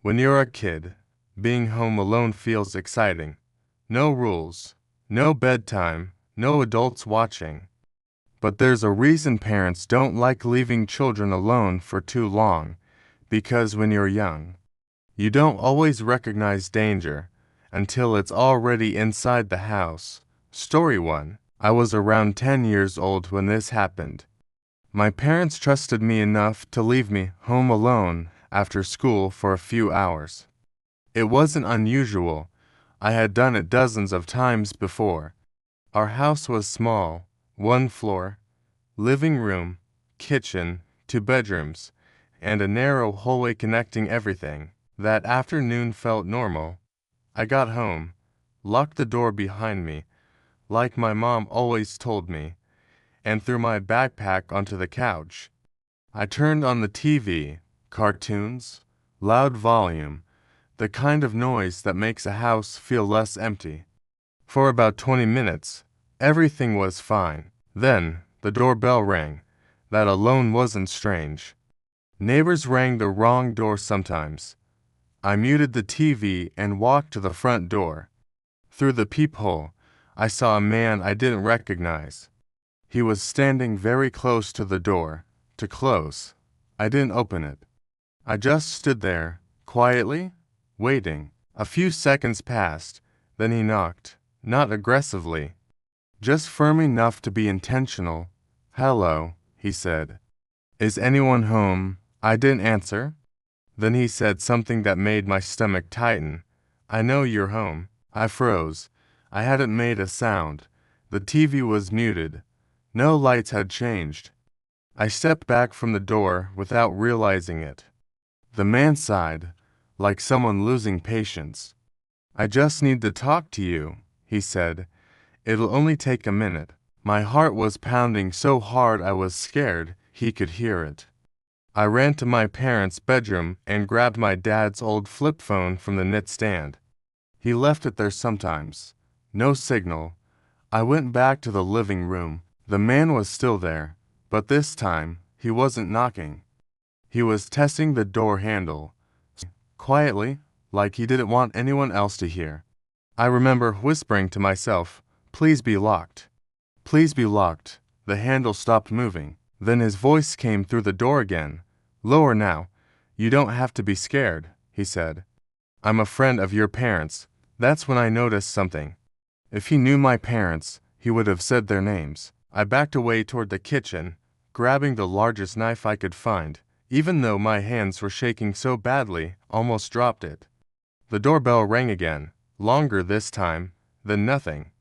When you're a kid, being home alone feels exciting. No rules, no bedtime, no adults watching. But there's a reason parents don't like leaving children alone for too long, because when you're young, you don't always recognize danger until it's already inside the house. Story 1. I was around 10 years old when this happened. My parents trusted me enough to leave me home alone after school for a few hours. It wasn't unusual. I had done it dozens of times before. Our house was small, one floor, living room, kitchen, 2 bedrooms, and a narrow hallway connecting everything. That afternoon felt normal. I got home, locked the door behind me, like my mom always told me, and threw my backpack onto the couch. I turned on the TV, cartoons, loud volume, the kind of noise that makes a house feel less empty. For about 20 minutes, everything was fine. Then, the doorbell rang. That alone wasn't strange. Neighbors rang the wrong door sometimes. I muted the TV and walked to the front door. Through the peephole, I saw a man I didn't recognize. He was standing very close to the door. Too close. I didn't open it. I just stood there, quietly, waiting. A few seconds passed, then he knocked, not aggressively, just firm enough to be intentional. "Hello," he said. "Is anyone home?" I didn't answer. Then he said something that made my stomach tighten. "I know you're home." I froze. I hadn't made a sound. The TV was muted. No lights had changed. I stepped back from the door without realizing it. The man sighed, like someone losing patience. "I just need to talk to you," he said. "It'll only take a minute." My heart was pounding so hard I was scared he could hear it. I ran to my parents' bedroom and grabbed my dad's old flip phone from the nightstand. He left it there sometimes. No signal. I went back to the living room. The man was still there, but this time, he wasn't knocking. He was testing the door handle, quietly, like he didn't want anyone else to hear. I remember whispering to myself, "Please be locked. Please be locked." The handle stopped moving. Then his voice came through the door again. "Lower now. You don't have to be scared," he said. "I'm a friend of your parents." That's when I noticed something. If he knew my parents, he would have said their names. I backed away toward the kitchen, grabbing the largest knife I could find, even though my hands were shaking so badly, almost dropped it. The doorbell rang again, longer this time, then nothing.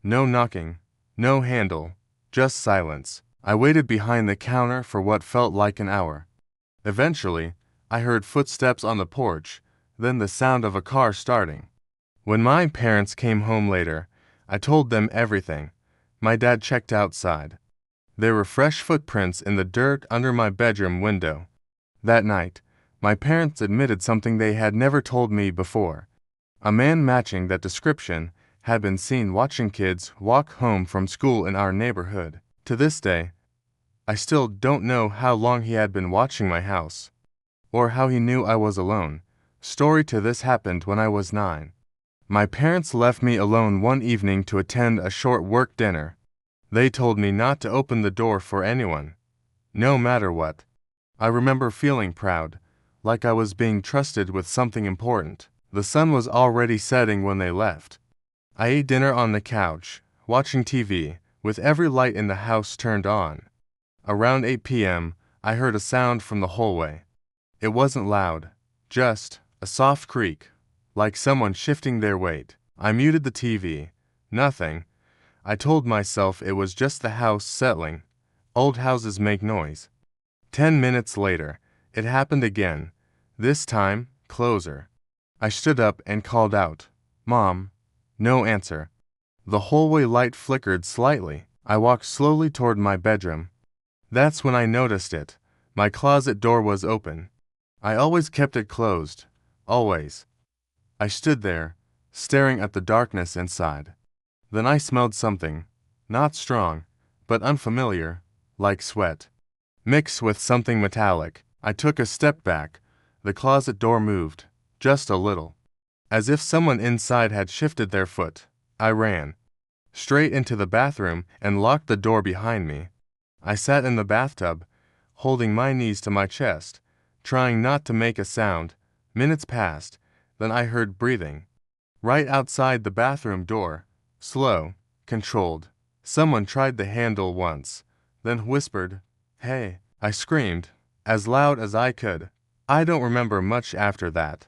No knocking, no handle, just silence. I waited behind the counter for what felt like an hour. Eventually, I heard footsteps on the porch, then the sound of a car starting. When my parents came home later, I told them everything. My dad checked outside. There were fresh footprints in the dirt under my bedroom window. That night, my parents admitted something they had never told me before. A man matching that description had been seen watching kids walk home from school in our neighborhood. To this day, I still don't know how long he had been watching my house, or how he knew I was alone. Story 2. This happened when I was 9. My parents left me alone one evening to attend a short work dinner. They told me not to open the door for anyone, no matter what. I remember feeling proud, like I was being trusted with something important. The sun was already setting when they left. I ate dinner on the couch, watching TV, with every light in the house turned on. Around 8 p.m., I heard a sound from the hallway. It wasn't loud, just a soft creak, like someone shifting their weight. I muted the TV. Nothing. I told myself it was just the house settling. Old houses make noise. 10 minutes later, it happened again, this time closer. I stood up and called out, "Mom." No answer. The hallway light flickered slightly. I walked slowly toward my bedroom. That's when I noticed it. My closet door was open. I always kept it closed. Always. I stood there, staring at the darkness inside. Then I smelled something, not strong, but unfamiliar, like sweat, mixed with something metallic. I took a step back. The closet door moved, just a little. As if someone inside had shifted their foot, I ran straight into the bathroom and locked the door behind me. I sat in the bathtub, holding my knees to my chest, trying not to make a sound. Minutes passed, then I heard breathing. Right outside the bathroom door, slow, controlled. Someone tried the handle once, then whispered, "Hey." I screamed, as loud as I could. I don't remember much after that.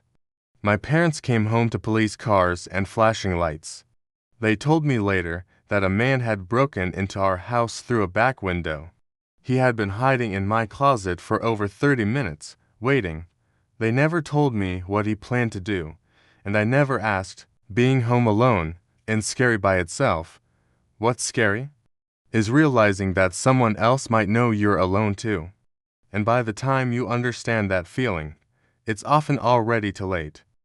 My parents came home to police cars and flashing lights. They told me later that a man had broken into our house through a back window. He had been hiding in my closet for over 30 minutes, waiting. They never told me what he planned to do, and I never asked. Being home alone, and scary by itself. What's scary? Is realizing that someone else might know you're alone too. And by the time you understand that feeling, it's often already too late.